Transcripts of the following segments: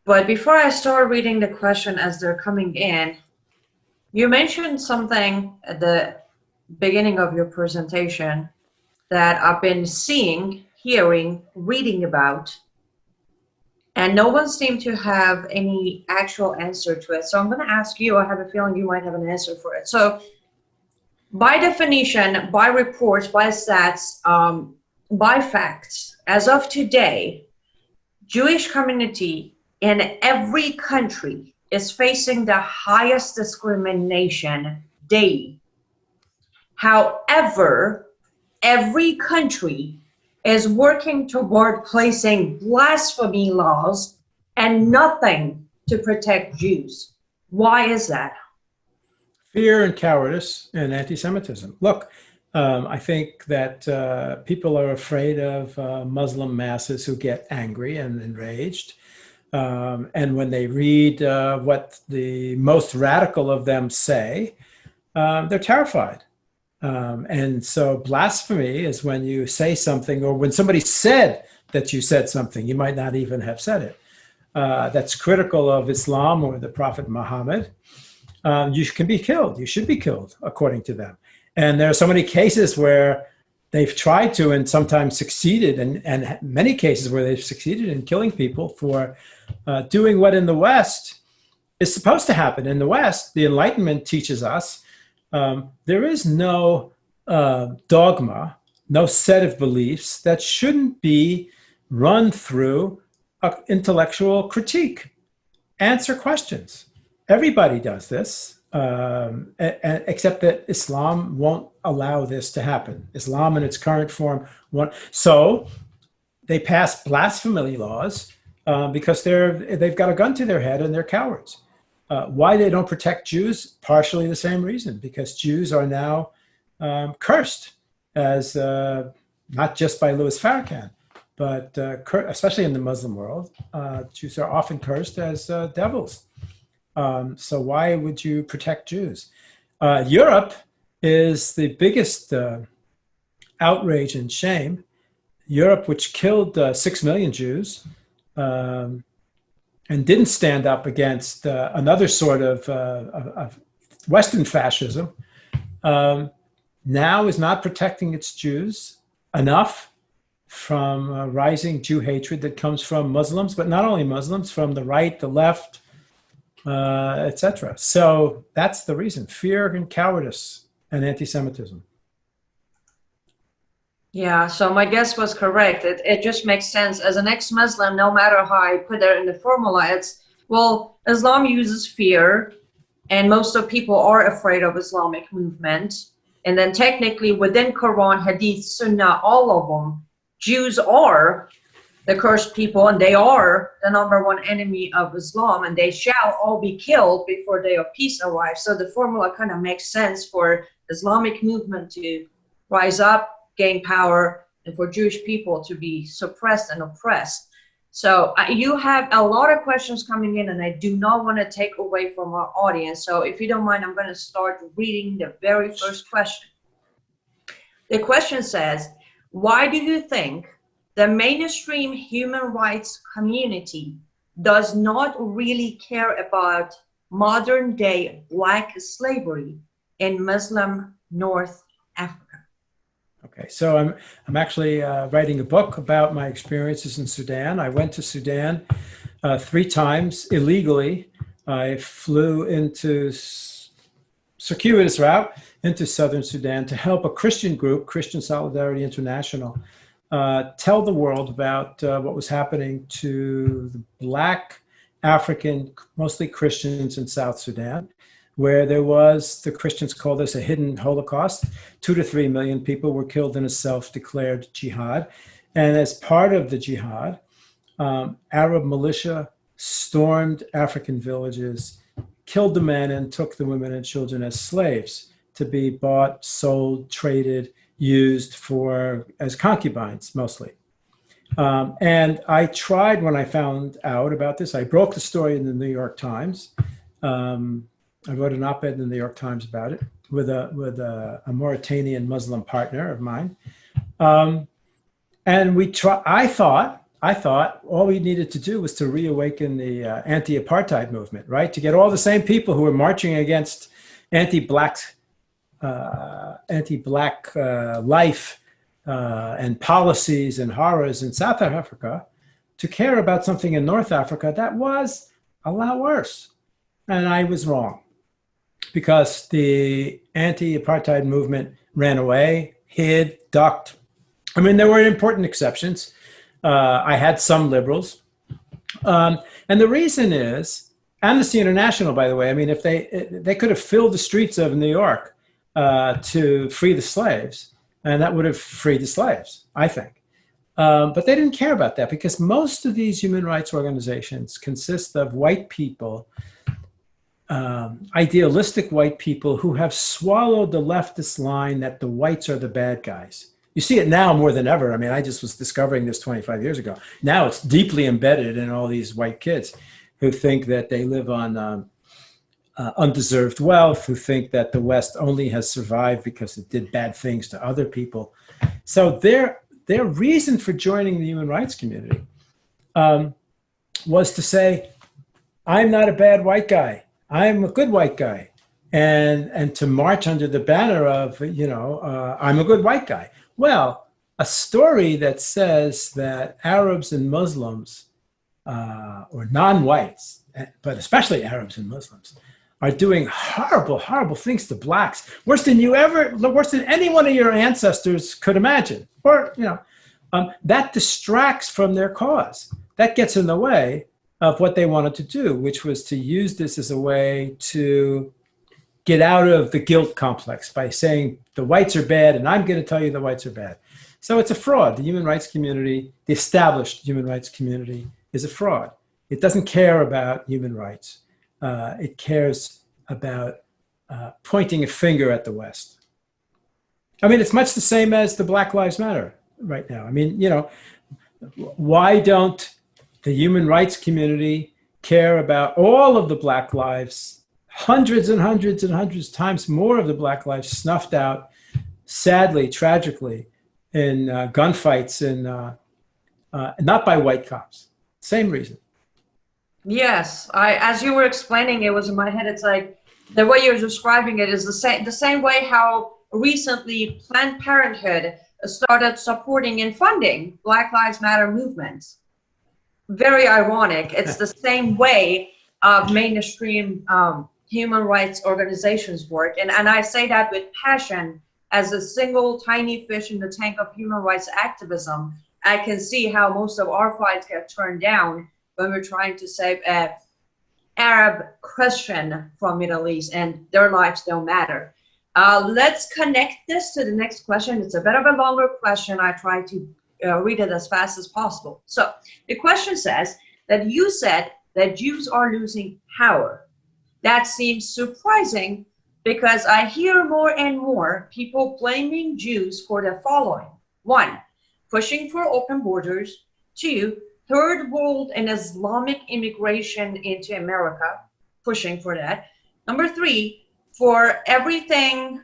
But before I start reading the question as they're coming in, you mentioned something at the beginning of your presentation that I've been seeing, hearing, reading about, and no one seemed to have any actual answer to it. So I'm going to ask you, I have a feeling you might have an answer for it. So by definition, by reports, by stats, by facts, as of today, Jewish community in every country is facing the highest discrimination daily. However, every country is working toward placing blasphemy laws and nothing to protect Jews. Why is that? Fear and cowardice and anti-Semitism. Look, I think that people are afraid of Muslim masses who get angry and enraged. And when they read what the most radical of them say, they're terrified. And so blasphemy is when you say something, or when somebody said that you said something, you might not even have said it, that's critical of Islam or the Prophet Muhammad. You can be killed. You should be killed, according to them. And there are so many cases where they've tried to and sometimes succeeded, and many cases where they've succeeded in killing people for doing what in the West is supposed to happen. In the West, the Enlightenment teaches us there is no dogma, no set of beliefs that shouldn't be run through intellectual critique. Answer questions. Everybody does this, except that Islam won't allow this to happen. Islam in its current form won't. So they pass blasphemy laws because they've got a gun to their head and they're cowards. Why they don't protect Jews? Partially the same reason, because Jews are now cursed, as not just by Louis Farrakhan, but especially in the Muslim world, Jews are often cursed as devils. So why would you protect Jews? Europe is the biggest outrage and shame. Europe, which killed 6 million Jews and didn't stand up against another sort of Western fascism, now is not protecting its Jews enough from rising Jew hatred that comes from Muslims, but not only Muslims, from the right, the left, etc. So that's the reason: fear and cowardice and anti-Semitism. Yeah, so my guess was correct. It just makes sense. As an ex-Muslim, no matter how I put it in the formula, it's, well, Islam uses fear, and most of people are afraid of Islamic movement. And then technically within Quran, Hadith, Sunnah, all of them, Jews are the cursed people, and they are the #1 enemy of Islam, and they shall all be killed before day of peace arrives. So the formula kind of makes sense for Islamic movement to rise up, gain power, and for Jewish people to be suppressed and oppressed. So you have a lot of questions coming in, and I do not want to take away from our audience. So if you don't mind, I'm going to start reading the very first question. The question says, why do you think the mainstream human rights community does not really care about modern day Black slavery in Muslim North Africa? Okay, so I'm actually writing a book about my experiences in Sudan. I went to Sudan 3 times illegally. I flew into circuitous route into southern Sudan to help a Christian group, Christian Solidarity International, tell the world about what was happening to the Black African, mostly Christians in South Sudan, where there was, the Christians call this a hidden Holocaust. 2 to 3 million people were killed in a self-declared jihad. And as part of the jihad, Arab militia stormed African villages, killed the men, and took the women and children as slaves to be bought, sold, traded, used as concubines, mostly. And I tried, when I found out about this, I broke the story in the New York Times. I wrote an op-ed in the New York Times about it with a Mauritanian Muslim partner of mine. And I thought I thought all we needed to do was to reawaken the anti-apartheid movement, right? To get all the same people who were marching against anti-black life and policies and horrors in South Africa to care about something in North Africa that was a lot worse. And I was wrong, because the anti-apartheid movement ran away, hid, ducked. I mean, there were important exceptions. I had some liberals. And the reason is, Amnesty International, by the way, I mean, if they could have filled the streets of New York to free the slaves, and that would have freed the slaves, I think. But they didn't care about that, because most of these human rights organizations consist of white people, idealistic white people who have swallowed the leftist line that the whites are the bad guys. You see it now more than ever. I mean, I just was discovering this 25 years ago. Now it's deeply embedded in all these white kids who think that they live on undeserved wealth, who think that the West only has survived because it did bad things to other people. So their reason for joining the human rights community was to say, I'm not a bad white guy. I'm a good white guy. And to march under the banner of, I'm a good white guy. Well, a story that says that Arabs and Muslims, or non-whites, but especially Arabs and Muslims, are doing horrible, horrible things to blacks, worse than any one of your ancestors could imagine. Or, that distracts from their cause. That gets in the way of what they wanted to do, which was to use this as a way to get out of the guilt complex by saying the whites are bad and I'm going to tell you the whites are bad. So it's a fraud. The human rights community, the established human rights community, is a fraud. It doesn't care about human rights. It cares about pointing a finger at the West. I mean, it's much the same as the Black Lives Matter right now. I mean, why don't the human rights community care about all of the Black lives, hundreds and hundreds and hundreds times more of the Black lives snuffed out, sadly, tragically, in gunfights and not by white cops. Same reason. Yes, as you were explaining, it was in my head. It's like the way you're describing it is the same way how recently Planned Parenthood started supporting and funding Black Lives Matter movements. Very ironic. It's the same way of mainstream human rights organizations work. And I say that with passion. As a single tiny fish in the tank of human rights activism, I can see how most of our fights get turned down when we're trying to save an Arab Christian from Middle East and their lives don't matter. Let's connect this to the next question. It's a bit of a longer question. I try to read it as fast as possible. So the question says that you said that Jews are losing power. That seems surprising because I hear more and more people blaming Jews for the following. 1, pushing for open borders. 2, third world and Islamic immigration into America, pushing for that. Number 3, for everything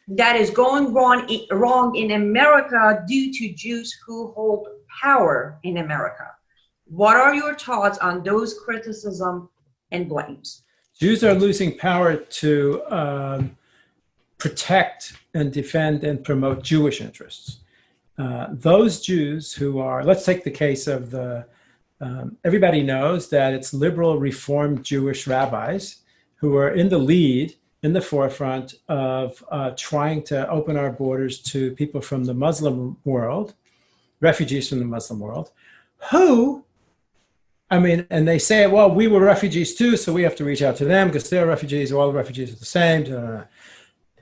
that is going wrong in America due to Jews who hold power in America. What are your thoughts on those criticism and blames? Jews are losing power to protect and defend and promote Jewish interests. Those Jews who are, let's take the case of everybody knows that it's liberal Reformed Jewish rabbis who are in the lead, in the forefront of trying to open our borders to people from the Muslim world, refugees from the Muslim world, who, and they say, well, we were refugees too, so we have to reach out to them because they're refugees, all the refugees are the same.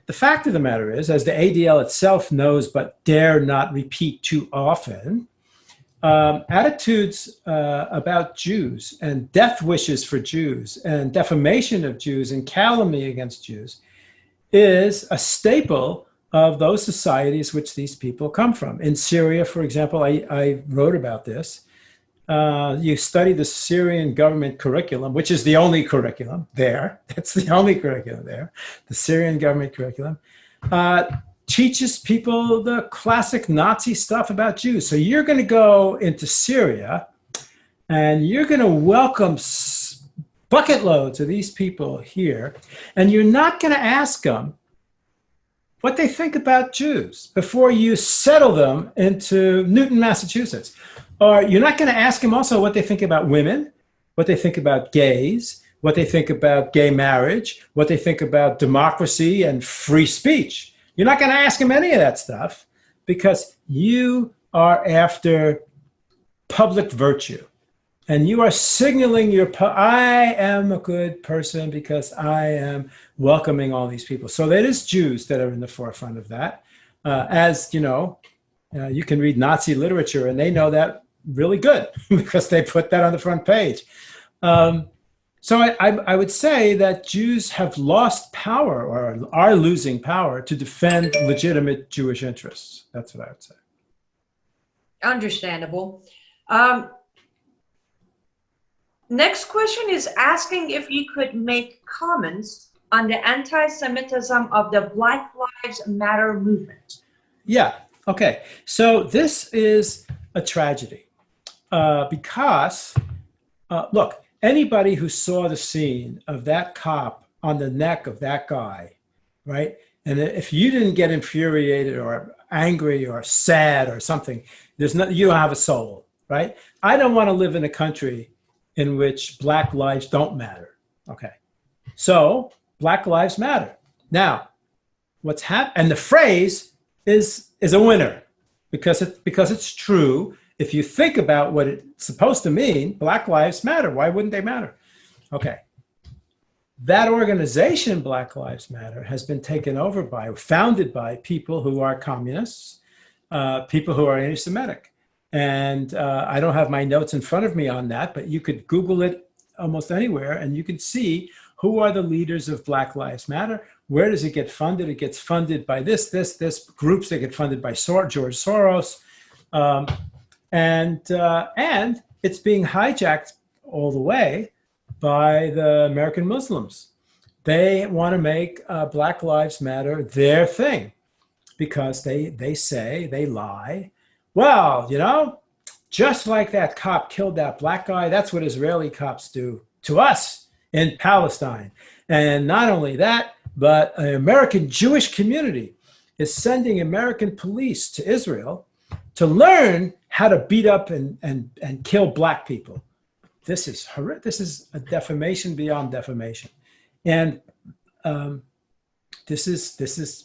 The fact of the matter is, as the ADL itself knows but dare not repeat too often, attitudes about Jews and death wishes for Jews and defamation of Jews and calumny against Jews is a staple of those societies which these people come from. In Syria, for example, I wrote about this. You study the Syrian government curriculum, which is the only curriculum there. That's the only curriculum there, the Syrian government curriculum. teaches people the classic Nazi stuff about Jews. So you're going to go into Syria and you're going to welcome bucket loads of these people here, and you're not going to ask them what they think about Jews before you settle them into Newton, Massachusetts. Or you're not going to ask them also what they think about women, what they think about gays, what they think about gay marriage, what they think about democracy and free speech. You're not going to ask them any of that stuff because you are after public virtue. And you are signaling I am a good person because I am welcoming all these people. So it is Jews that are in the forefront of that. As you know, you can read Nazi literature and they know that really good because they put that on the front page. So I would say that Jews have lost power or are losing power to defend legitimate Jewish interests. That's what I would say. Understandable. Next question is asking if you could make comments on the anti-Semitism of the Black Lives Matter movement. Yeah, okay. So this is a tragedy because, look, anybody who saw the scene of that cop on the neck of that guy, right? And if you didn't get infuriated or angry or sad or something, you don't have a soul, right? I don't want to live in a country in which Black lives don't matter. Okay, so Black Lives Matter. Now, what's happened? And the phrase is a winner because it's true. If you think about what it's supposed to mean, Black Lives Matter. Why wouldn't they matter? Okay, that organization, Black Lives Matter, has been taken over by, founded by people who are communists, people who are anti-Semitic. And I don't have my notes in front of me on that, but you could Google it almost anywhere and you can see who are the leaders of Black Lives Matter. Where does it get funded? It gets funded by this groups that get funded by George Soros. And it's being hijacked all the way by the American Muslims. They want to make Black Lives Matter their thing because they say, they lie. Well, you know, just like that cop killed that black guy, that's what Israeli cops do to us in Palestine. And not only that, but an American Jewish community is sending American police to Israel to learn how to beat up and kill black people. This is horrific. This is a defamation beyond defamation. And this is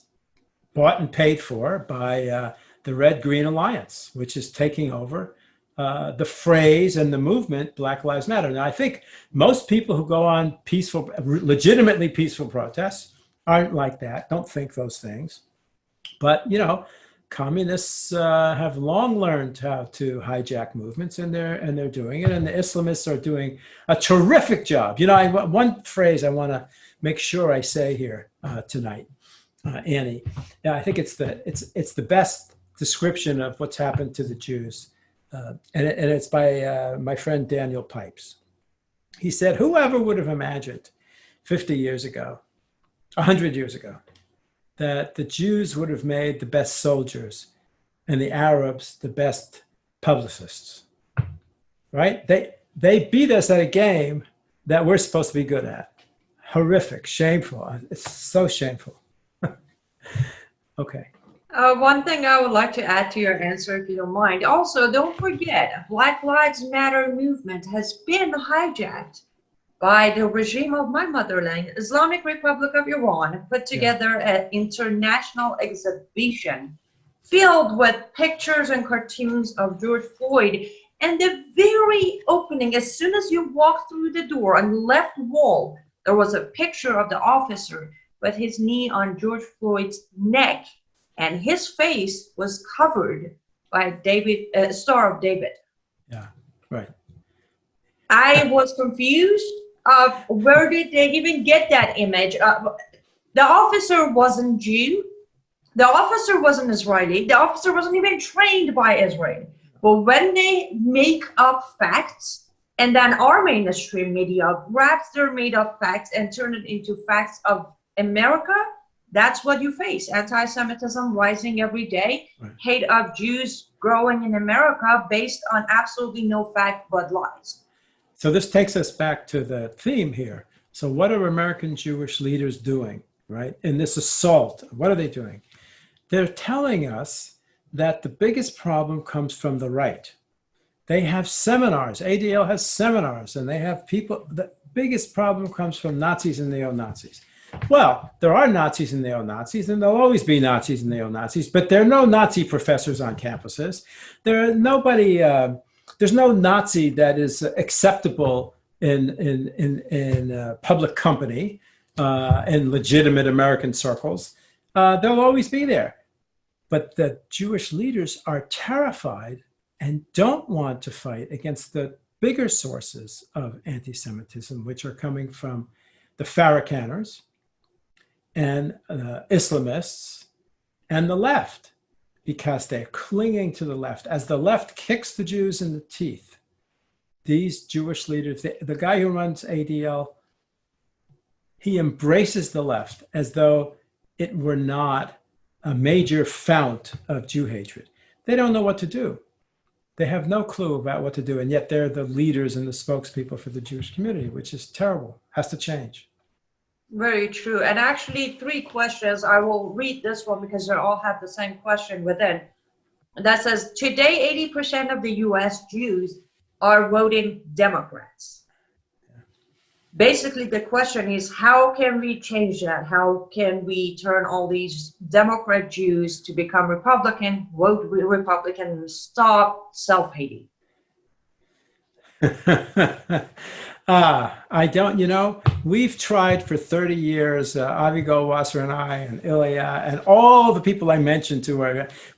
bought and paid for by the Red Green Alliance, which is taking over the phrase and the movement Black Lives Matter. Now, I think most people who go on peaceful, legitimately peaceful protests aren't like that, don't think those things. But, you know, communists have long learned how to hijack movements, and they're doing it. And the Islamists are doing a terrific job. You know, one phrase I want to make sure I say here tonight, Annie. Yeah, I think it's the best description of what's happened to the Jews. And it's by my friend Daniel Pipes. He said, whoever would have imagined 50 years ago, 100 years ago, that the Jews would have made the best soldiers and the Arabs the best publicists, right? They beat us at a game that we're supposed to be good at. Horrific, shameful. It's so shameful. Okay. One thing I would like to add to your answer, if you don't mind. Also, don't forget, Black Lives Matter movement has been hijacked by the regime of my motherland, Islamic Republic of Iran, put together an international exhibition filled with pictures and cartoons of George Floyd. And the very opening, as soon as you walk through the door on the left wall, there was a picture of the officer with his knee on George Floyd's neck. And his face was covered by Star of David. Yeah, right. I was confused of where did they even get that image. The officer wasn't Jew. The officer wasn't Israeli. The officer wasn't even trained by Israel. But when they make up facts, and then our mainstream media grabs their made up facts and turn it into facts of America, that's what you face. Anti-Semitism rising every day, Right. hate of Jews growing in America based on absolutely no fact but lies. So this takes us back to the theme here. So what are American Jewish leaders doing, right? In this assault, what are they doing? They're telling us that the biggest problem comes from the right. They have seminars. ADL has seminars, and they have people. The biggest problem comes from Nazis and neo-Nazis. Well, there are Nazis and neo-Nazis, and there'll always be Nazis and neo-Nazis, but there are no Nazi professors on campuses. There's no Nazi that is acceptable in public company, in legitimate American circles. They'll always be there. But the Jewish leaders are terrified and don't want to fight against the bigger sources of anti-Semitism, which are coming from the Farrakhaners and Islamists and the left, because they're clinging to the left. As the left kicks the Jews in the teeth, these Jewish leaders, the guy who runs ADL, he embraces the left as though it were not a major fount of Jew hatred. They don't know what to do. They have no clue about what to do, and yet they're the leaders and the spokespeople for the Jewish community, which is terrible, has to change. Very true. And actually, 3 questions. I will read this one because they all have the same question within. That says, today, 80% of the US Jews are voting Democrats. Basically, the question is, how can we change that? How can we turn all these Democrat Jews to become Republican, vote Republican, and stop self-hating? I don't, we've tried for 30 years, Avi Goldwasser and I and Ilya and all the people I mentioned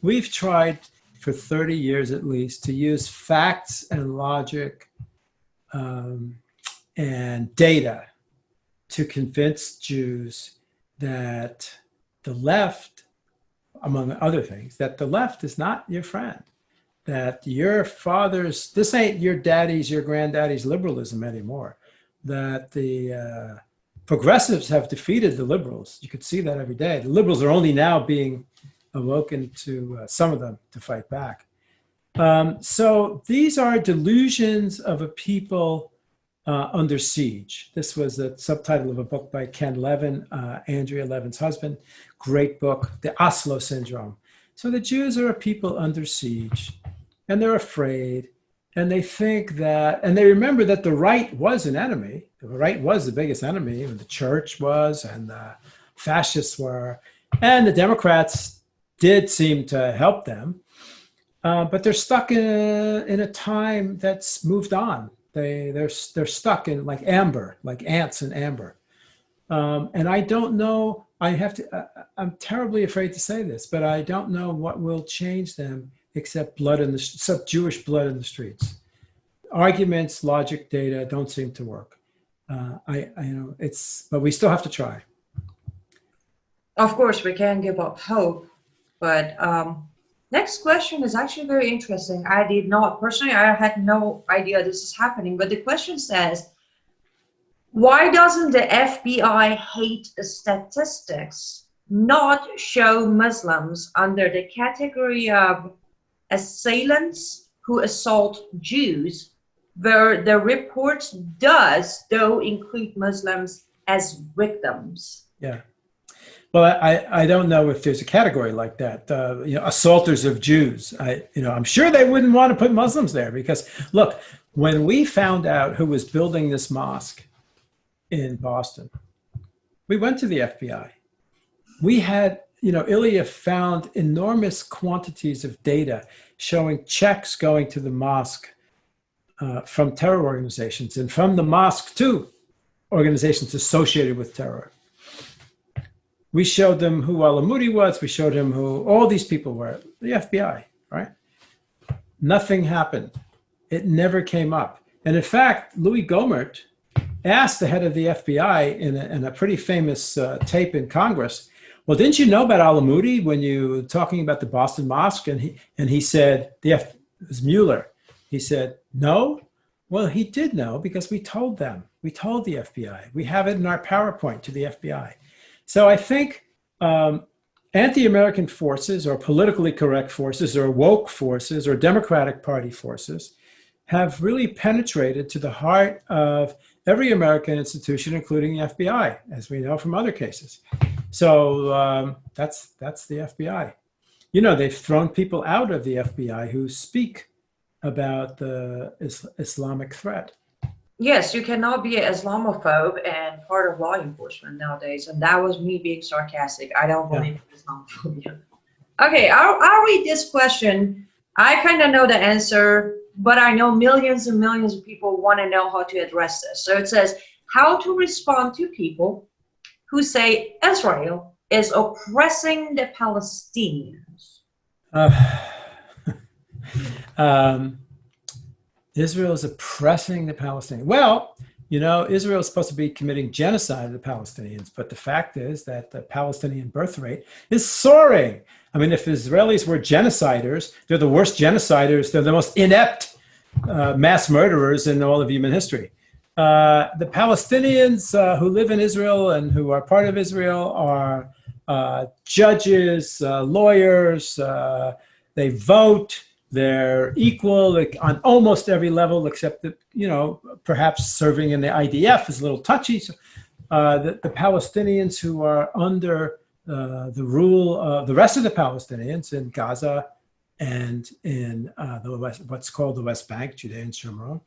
we've tried for 30 years at least to use facts and logic and data to convince Jews that the left, among other things, that the left is not your friend, that your father's, this ain't your daddy's, your granddaddy's liberalism anymore, that the progressives have defeated the liberals. You could see that every day. The liberals are only now being awoken to, some of them, to fight back. So these are delusions of a people under siege. This was the subtitle of a book by Ken Levin, Andrea Levin's husband. Great book, The Oslo Syndrome. So the Jews are a people under siege, and they're afraid, and they think that, and they remember that the right was an enemy. The right was the biggest enemy, and the church was, and the fascists were, and the Democrats did seem to help them, but they're stuck in a time that's moved on. They're stuck in like amber, like ants in amber. And I don't know, I'm terribly afraid to say this, but I don't know what will change them except Jewish blood in the streets. Arguments, logic, data don't seem to work. But we still have to try. Of course, we can't give up hope, but next question is actually very interesting. I had no idea this is happening, but the question says, why doesn't the FBI hate statistics not show Muslims under the category of assailants who assault Jews, where the reports does, though, include Muslims as victims? Yeah. Well, I don't know if there's a category like that. Assaulters of Jews. I'm sure they wouldn't want to put Muslims there because, look, when we found out who was building this mosque in Boston, we went to the FBI. We had, Ilya found enormous quantities of data showing checks going to the mosque from terror organizations and from the mosque to organizations associated with terror. We showed them who Al-Amudi was. We showed him who all these people were. The FBI, right? Nothing happened. It never came up. And in fact, Louis Gohmert asked the head of the FBI in a pretty famous tape in Congress, well, didn't you know about Al-Amudi when you were talking about the Boston Mosque? And he said, it was Mueller. He said, no. Well, he did know because we told them. We told the FBI. We have it in our PowerPoint to the FBI. So I think anti-American forces or politically correct forces or woke forces or Democratic Party forces have really penetrated to the heart of every American institution, including the FBI, as we know from other cases. So that's the FBI. You know, they've thrown people out of the FBI who speak about the Islamic threat. Yes, you cannot be an Islamophobe and part of law enforcement nowadays. And that was me being sarcastic. I don't believe in Islamophobia. Okay, I'll read this question. I kind of know the answer, but I know millions and millions of people want to know how to address this. So it says, how to respond to people who say Israel is oppressing the Palestinians. Israel is oppressing the Palestinians. Well, you know, Israel is supposed to be committing genocide of the Palestinians, but the fact is that the Palestinian birth rate is soaring. I mean, if Israelis were genociders, they're the worst genociders. They're the most inept mass murderers in all of human history. The Palestinians who live in Israel and who are part of Israel are judges, lawyers, they vote. They're equal on almost every level, except that, you know, perhaps serving in the IDF is a little touchy. So, the Palestinians who are under the rule of the rest of the Palestinians in Gaza and in the West, what's called the West Bank, Judea and Shomron,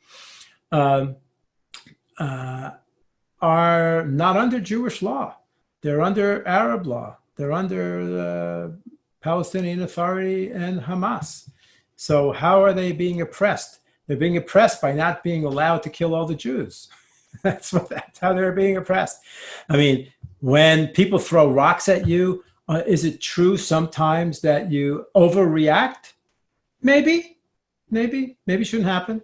are not under Jewish law. They're under Arab law. They're under the Palestinian Authority and Hamas. So how are they being oppressed? They're being oppressed by not being allowed to kill all the Jews. That's how they're being oppressed. I mean, when people throw rocks at you, is it true sometimes that you overreact? Maybe shouldn't happen.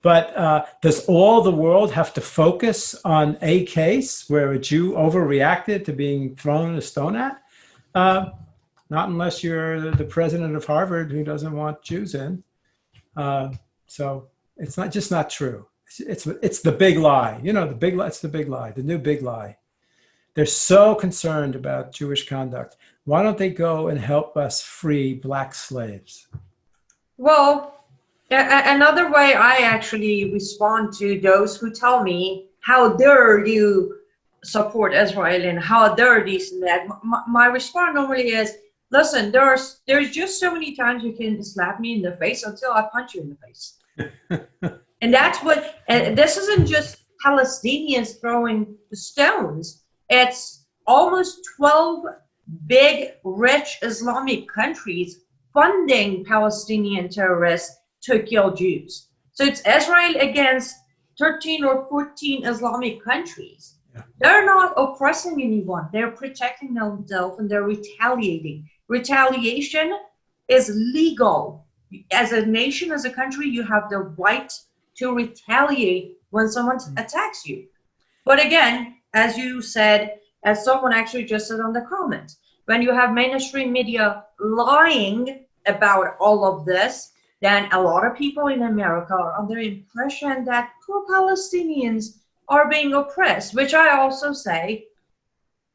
But does all the world have to focus on a case where a Jew overreacted to being thrown a stone at? Not unless you're the president of Harvard who doesn't want Jews in. So it's not true. It's the big lie. You know, it's the big lie, the new big lie. They're so concerned about Jewish conduct. Why don't they go and help us free Black slaves? Well, another way I actually respond to those who tell me, how dare you support Israel and how dare this and that, my response normally is, listen, there's just so many times you can slap me in the face until I punch you in the face. And that's what, and this isn't just Palestinians throwing stones. It's almost 12 big, rich Islamic countries funding Palestinian terrorists to kill Jews. So it's Israel against 13 or 14 Islamic countries. Yeah. They're not oppressing anyone. They're protecting themselves and they're retaliating. Retaliation is legal. As a nation, as a country, you have the right to retaliate when someone attacks you. But again, as you said, as someone actually just said on the comments, when you have mainstream media lying about all of this, then a lot of people in America are under the impression that poor Palestinians are being oppressed, which I also say,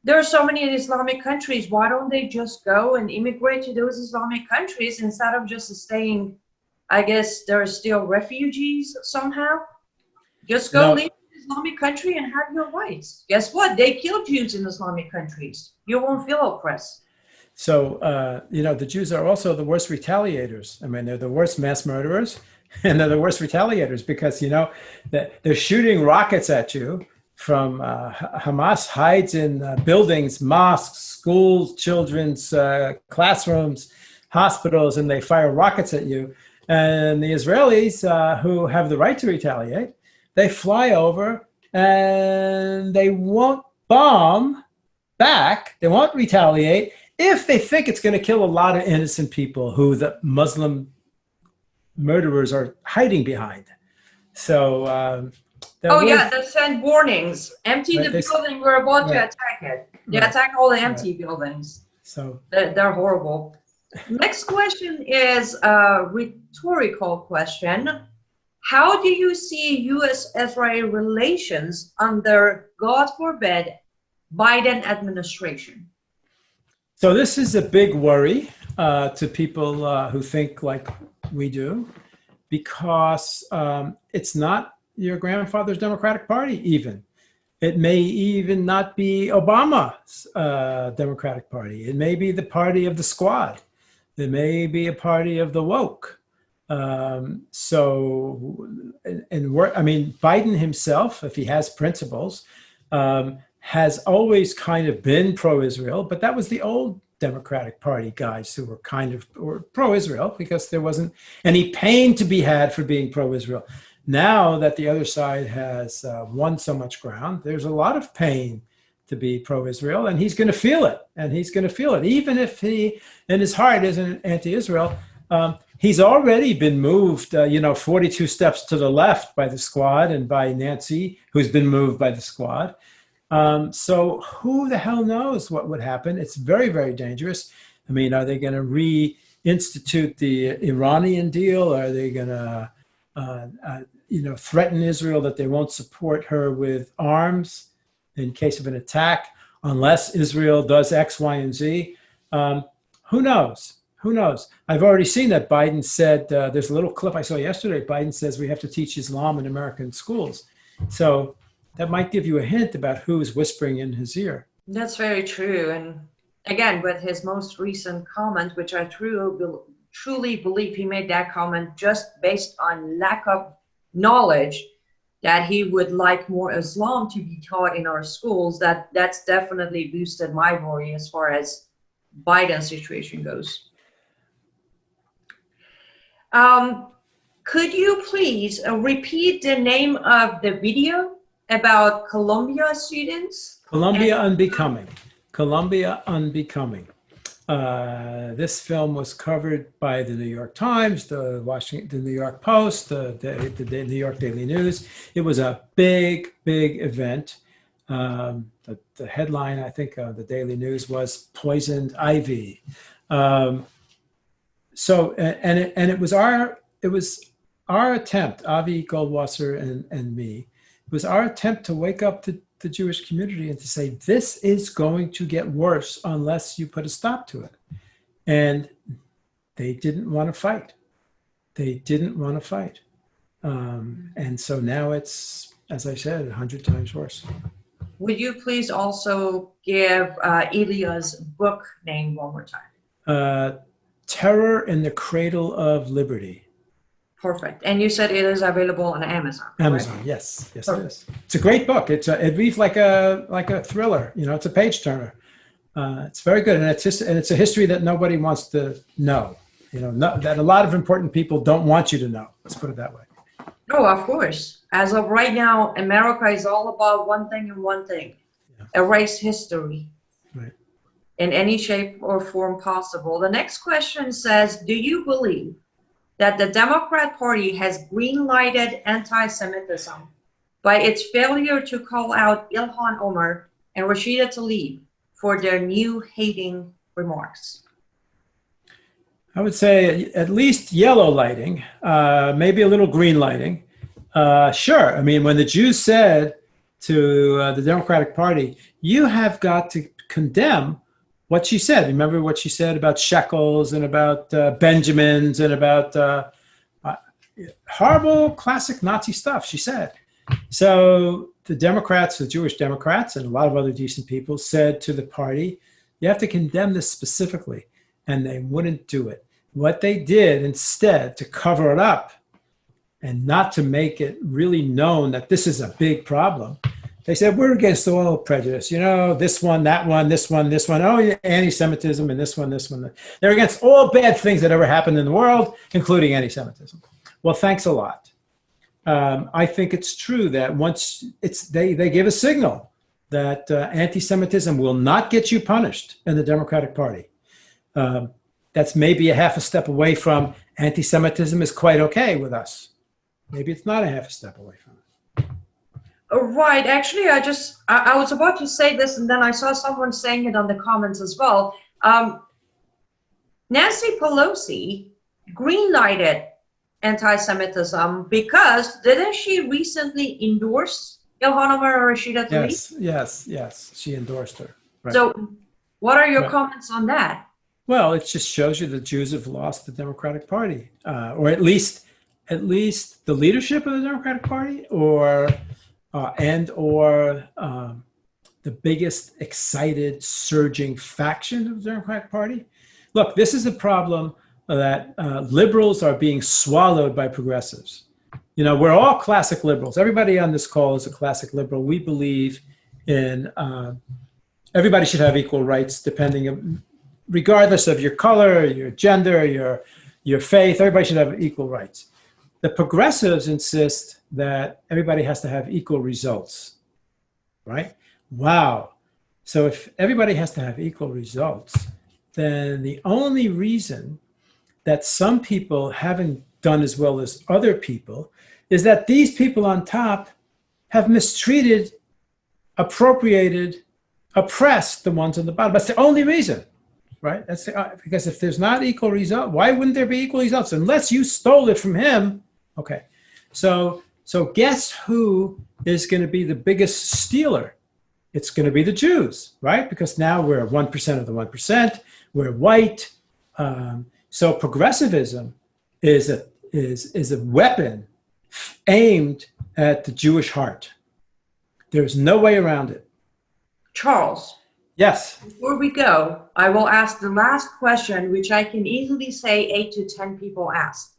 there are so many Islamic countries. Why don't they just go and immigrate to those Islamic countries instead of just staying? I guess there are still refugees somehow. Just go live in an Islamic country and have your rights. Guess what? They kill Jews in Islamic countries. You won't feel oppressed. So, you know, the Jews are also the worst retaliators. I mean, they're the worst mass murderers and they're the worst retaliators because, you know, they're shooting rockets at you from Hamas hides in buildings, mosques, schools, children's classrooms, hospitals, and they fire rockets at you. And the Israelis who have the right to retaliate, they fly over and they won't bomb back. They won't retaliate if they think it's going to kill a lot of innocent people who the Muslim murderers are hiding behind. So, they send warnings. Empty the building, we're about to attack it. They attack all the empty buildings. So they're horrible. Next question is a rhetorical question. How do you see U.S.-Israel relations under, God forbid, Biden administration? So this is a big worry to people who think like we do, because it's not your grandfather's Democratic Party even. It may even not be Obama's Democratic Party. It may be the party of the squad. It may be a party of the woke. I mean, Biden himself, if he has principles, has always kind of been pro-Israel, but that was the old Democratic Party guys who were kind of pro-Israel because there wasn't any pain to be had for being pro-Israel. Now that the other side has won so much ground, there's a lot of pain to be pro-Israel, and he's going to feel it, even if he, in his heart, isn't anti-Israel. He's already been moved, 42 steps to the left by the squad and by Nancy, who's been moved by the squad. So who the hell knows what would happen? It's very, very dangerous. I mean, are they going to reinstitute the Iranian deal? Are they going to, threaten Israel that they won't support her with arms in case of an attack unless Israel does X, Y, and Z? Who knows? Who knows? I've already seen that Biden said, there's a little clip I saw yesterday. Biden says we have to teach Islam in American schools. So that might give you a hint about who is whispering in his ear. That's very true. And again, with his most recent comment, which I truly believe he made that comment just based on lack of knowledge, that he would like more Islam to be taught in our schools, that's definitely boosted my worry as far as Biden's situation goes. Could you please repeat the name of the video about Columbia students? Columbia Unbecoming. Columbia Unbecoming. This film was covered by the New York Times, the New York Post, the New York Daily News. It was a big, big event. The headline, I think, of the Daily News was "Poisoned Ivy." It was our attempt, Avi Goldwasser and me. It was our attempt to wake up the Jewish community and to say, this is going to get worse unless you put a stop to it. And they didn't want to fight. And so now it's, as I said, 100 times worse. Would you please also give Ilya's book name one more time? Terror in the Cradle of Liberty. Perfect. And you said it is available on Amazon. Amazon, right? yes, it is. It's a great book. It reads like a thriller. It's a page turner. It's very good, and it's a history that nobody wants to know. That a lot of important people don't want you to know. Let's put it that way. Oh, of course. As of right now, America is all about one thing and one thing: erase history. Right. In any shape or form possible. The next question says, do you believe that the Democrat Party has green-lighted anti-Semitism by its failure to call out Ilhan Omar and Rashida Tlaib for their new hating remarks? I would say at least yellow lighting, maybe a little green lighting. Sure. I mean, when the Jews said to the Democratic Party, you have got to condemn what she said. Remember what she said about shekels and about Benjamins and about horrible classic Nazi stuff she said. So the Democrats, the Jewish Democrats, and a lot of other decent people said to the party, you have to condemn this specifically. And they wouldn't do it. What they did instead, to cover it up and not to make it really known that this is a big problem, they said, we're against all prejudice. This one, that one, this one. Oh, yeah, anti-Semitism and this one. They're against all bad things that ever happened in the world, including anti-Semitism. Well, thanks a lot. I think it's true that once they give a signal that anti-Semitism will not get you punished in the Democratic Party. That's maybe a half a step away from anti-Semitism is quite okay with us. Maybe it's not a half a step away from it. Right. Actually, I was about to say this, and then I saw someone saying it on the comments as well. Nancy Pelosi green-lighted anti-Semitism because didn't she recently endorse Ilhan Omar or Rashida Tlaib? Yes. She endorsed her. Right. So What are your Well, comments on that? well, it just shows you the Jews have lost the Democratic Party, or at least the leadership of the Democratic Party, or the biggest excited, surging faction of the Democratic Party. Look, this is a problem that liberals are being swallowed by progressives. You know, we're all classic liberals. Everybody on this call is a classic liberal. We believe in everybody should have equal rights, regardless of your color, your gender, your faith. Everybody should have equal rights. The progressives insist that everybody has to have equal results, right? Wow. So if everybody has to have equal results, then the only reason that some people haven't done as well as other people is that these people on top have mistreated, appropriated, oppressed the ones on the bottom. That's the only reason, right? Because if there's not equal result, why wouldn't there be equal results? Unless you stole it from him. Okay. So guess who is going to be the biggest stealer? It's going to be the Jews, right? Because now we're 1% of the 1%. We're white. So progressivism is a weapon aimed at the Jewish heart. There's no way around it. Charles. Yes. Before we go, I will ask the last question, which I can easily say 8 to 10 people ask.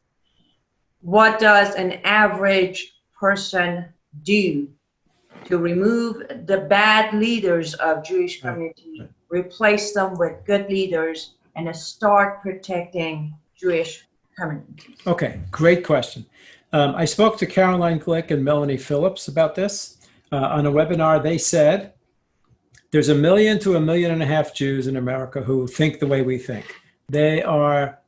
What does an average person do to remove the bad leaders of Jewish community, replace them with good leaders, and start protecting Jewish communities? Okay, great question. I spoke to Caroline Glick and Melanie Phillips about this on a webinar. They said there's 1 million to 1.5 million Jews in America who think the way we think. They are,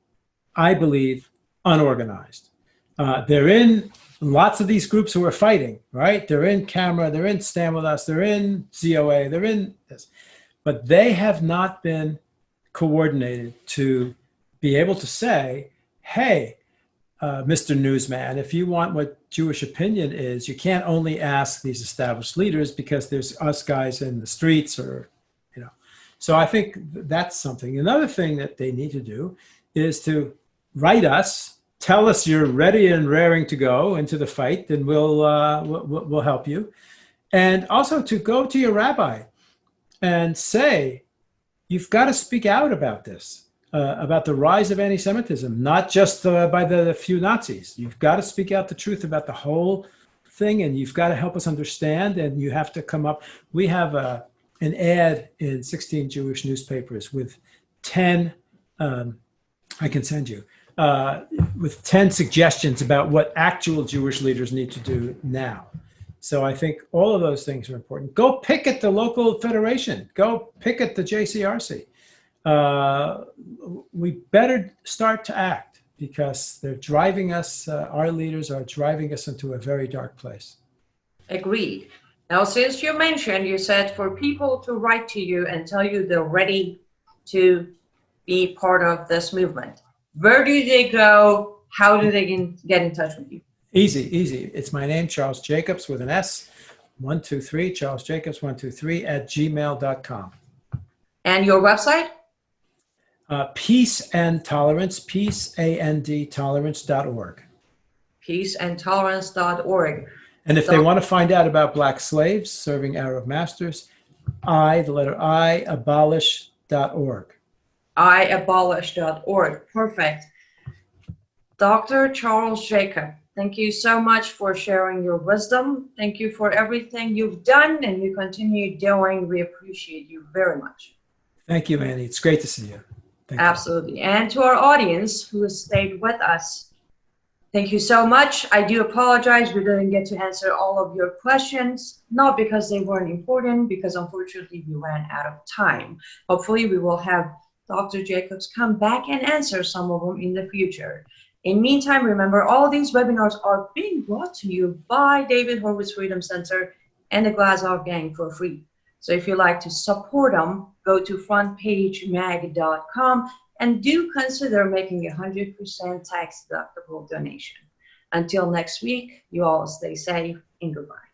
I believe, unorganized. They're in lots of these groups who are fighting, right? They're in Camera, they're in Stand With Us, they're in ZOA, they're in this. But they have not been coordinated to be able to say, hey, Mr. Newsman, if you want what Jewish opinion is, you can't only ask these established leaders because there's us guys in the streets or, you know. So I think that's something. Another thing that they need to do is to write us, tell us you're ready and raring to go into the fight, and we'll help you. And also to go to your rabbi and say, you've got to speak out about this. About the rise of anti-Semitism, not just by the few Nazis. You've got to speak out the truth about the whole thing, and you've got to help us understand, and you have to come up. We have an ad in 16 Jewish newspapers with 10, I can send you, with 10 suggestions about what actual Jewish leaders need to do now. So I think all of those things are important. Go picket the local federation. Go picket the JCRC. We better start to act because they're driving us, our leaders are driving us into a very dark place. Agreed. Now, since you mentioned, you said for people to write to you and tell you they're ready to be part of this movement, where do they go? How do they get in touch with you? Easy. It's my name, Charles Jacobs with an S, 123, Charles Jacobs 123 @gmail.com. And your website? Peace and Tolerance, peaceandtolerance.org. Peaceandtolerance.org. And if they want to find out about Black slaves serving Arab masters, the letter I, abolish.org. iabolish.org. Perfect. Dr. Charles Jacob, thank you so much for sharing your wisdom. Thank you for everything you've done and you continue doing. We appreciate you very much. Thank you, Annie. It's great to see you. Absolutely. And to our audience who has stayed with us, thank you so much. I do apologize we didn't get to answer all of your questions, not because they weren't important, because unfortunately we ran out of time. Hopefully we will have Dr. Jacobs come back and answer some of them in the future. In meantime, remember all these webinars are being brought to you by David Horowitz Freedom Center and the Glazov Gang for free. So if you'd like to support them, go to frontpagemag.com and do consider making a 100% tax-deductible donation. Until next week, you all stay safe and goodbye.